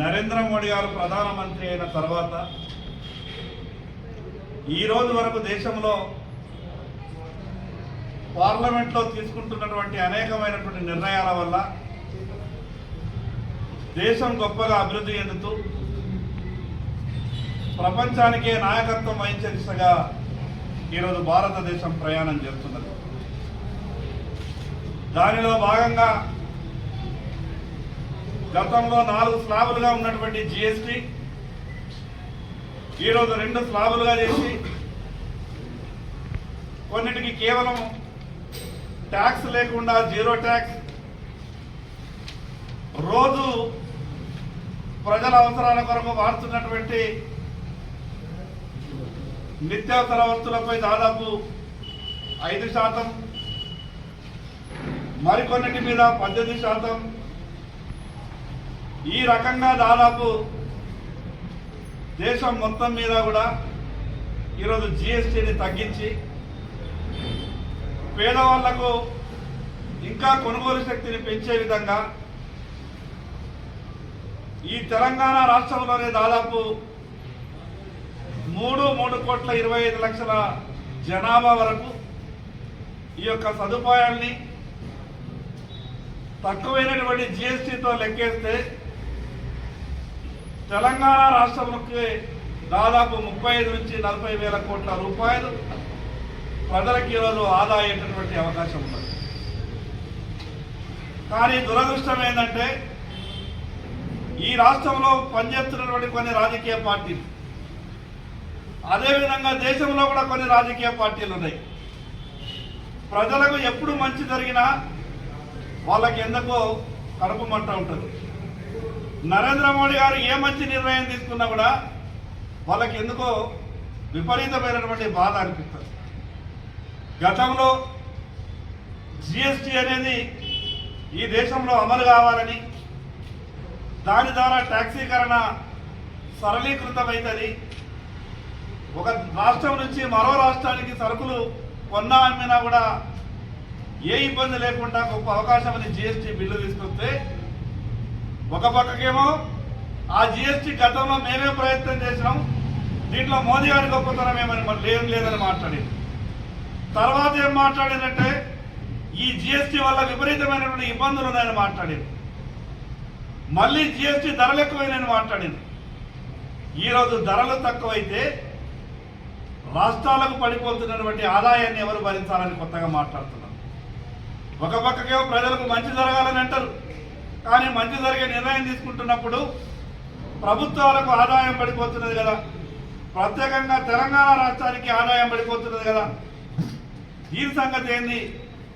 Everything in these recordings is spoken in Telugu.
నరేంద్ర మోడీ గారు ప్రధానమంత్రి అయిన తర్వాత ఈ రోజు వరకు దేశంలో పార్లమెంట్లో తీసుకుంటున్నటువంటి అనేకమైనటువంటి నిర్ణయాల వల్ల దేశం గొప్పగా అభివృద్ధి చెందుతూ ప్రపంచానికే నాయకత్వం వహించే దిశగా ఈరోజు భారతదేశం ప్రయాణం చేస్తున్నది. దానిలో భాగంగా గతంలో 4 స్లాబులుగా ఉన్నటువంటి జిఎస్టీ ఈరోజు 2 స్లాబులుగా చేసి కొన్నిటికి కేవలం ట్యాక్స్ లేకుండా జీరో ట్యాక్స్, రోజు ప్రజల అవసరాల కొరకు వాడుతున్నటువంటి నిత్యావసర వస్తువులపై దాదాపు 5%, మరికొన్నిటి మీద 18%, ఈ రకంగా దాదాపు దేశం మొత్తం మీద కూడా ఈరోజు జిఎస్టీని తగ్గించి పేదవాళ్లకు ఇంకా కొనుగోలు శక్తిని పెంచే విధంగా ఈ తెలంగాణ రాష్ట్రంలోనే దాదాపు 3,25,00,000 జనాభా వరకు ఈ యొక్క సదుపాయాల్ని తక్కువైనటువంటి జిఎస్టీతో లెక్కేస్తే తెలంగాణ రాష్ట్రంలోకి దాదాపు 35 నుంచి 40 వేల కోట్ల రూపాయలు ప్రజలకు ఈరోజు ఆదా అయ్యేటటువంటి అవకాశం ఉన్నది. కానీ దురదృష్టం ఏంటంటే ఈ రాష్ట్రంలో పనిచేస్తున్నటువంటి కొన్ని రాజకీయ పార్టీలు, అదేవిధంగా దేశంలో కూడా కొన్ని రాజకీయ పార్టీలు ఉన్నాయి. ప్రజలకు ఎప్పుడు మంచి జరిగినా వాళ్ళకి ఎందుకో కడుపు మంట ఉంటుంది. నరేంద్ర మోడీ గారు ఏ మంచి నిర్ణయం తీసుకున్నా కూడా వాళ్ళకి ఎందుకో విపరీతమైనటువంటి బాధ అనిపిస్తుంది. గతంలో జిఎస్టీ అనేది ఈ దేశంలో అమలు కావాలని, దాని ద్వారా ట్యాక్సీకరణ సరళీకృతమవుతుంది, ఒక రాష్ట్రం నుంచి మరో రాష్ట్రానికి సరుకులు కొన్నా అమ్మినా కూడా ఏ ఇబ్బంది లేకుండా గొప్ప అవకాశం అని జిఎస్టీ బిల్లు తీసుకొస్తే, ఒక పక్కకేమో ఆ జిఎస్టీ గతంలో మేమే ప్రయత్నం చేసినాం, దీంట్లో మోదీ గారి గొప్పతనం ఏమని లేదని మాట్లాడింది. తర్వాత ఏం మాట్లాడిందంటే ఈ జిఎస్టీ వల్ల విపరీతమైనటువంటి ఇబ్బందులు ఉన్నాయని మాట్లాడింది. మళ్ళీ జిఎస్టీ ధరలు ఎక్కువైనాయని మాట్లాడింది. ఈరోజు ధరలు తక్కువైతే రాష్ట్రాలకు పడిపోతున్నటువంటి ఆదాయాన్ని ఎవరు భరించాలని కొత్తగా మాట్లాడుతున్నారు. ఒక పక్కకేమో ప్రజలకు మంచి జరగాలని అంటారు, కానీ మంచి జరిగే నిర్ణయం తీసుకుంటున్నప్పుడు ప్రభుత్వాలకు ఆదాయం పడిపోతున్నది కదా, ప్రత్యేకంగా తెలంగాణ రాష్ట్రానికి ఆదాయం పడిపోతున్నది కదా, దీని సంగతి ఏంది?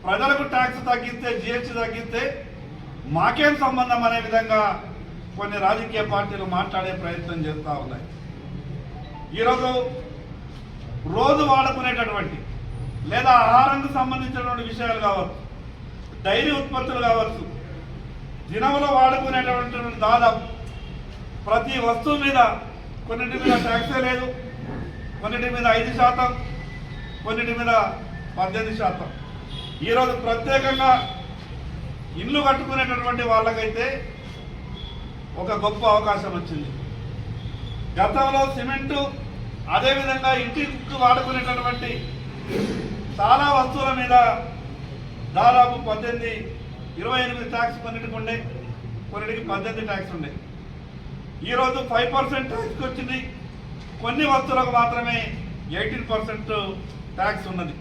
ప్రజలకు ట్యాక్స్ తగ్గిస్తే, జిఎస్టీ తగ్గిస్తే మాకేం సంబంధం అనే విధంగా కొన్ని రాజకీయ పార్టీలు మాట్లాడే ప్రయత్నం చేస్తూ ఉన్నాయి. ఈరోజు రోజు వాడుకునేటటువంటి లేదా ఆహారానికి సంబంధించినటువంటి విషయాలు కావచ్చు, డైరీ ఉత్పత్తులు కావచ్చు, దినంలో వాడుకునేటటువంటి దాదాపు ప్రతి వస్తువు మీద కొన్నిటి మీద ట్యాక్సే లేదు, కొన్నిటి మీద 5%, కొన్నిటి మీద 18%. ఈరోజు ప్రత్యేకంగా ఇల్లు కట్టుకునేటటువంటి వాళ్ళకైతే ఒక గొప్ప అవకాశం వచ్చింది. గతంలో సిమెంటు, అదేవిధంగా ఇంటికి వాడుకునేటటువంటి చాలా వస్తువుల మీద దాదాపు 18, 28 ట్యాక్స్ కొన్నిటికి ఉండే, కొన్నిటికి 18 ట్యాక్స్ ఉండే. ఈరోజు 5% ట్యాక్స్కి వచ్చింది, కొన్ని వస్తువులకు మాత్రమే 18% ట్యాక్స్ ఉన్నది.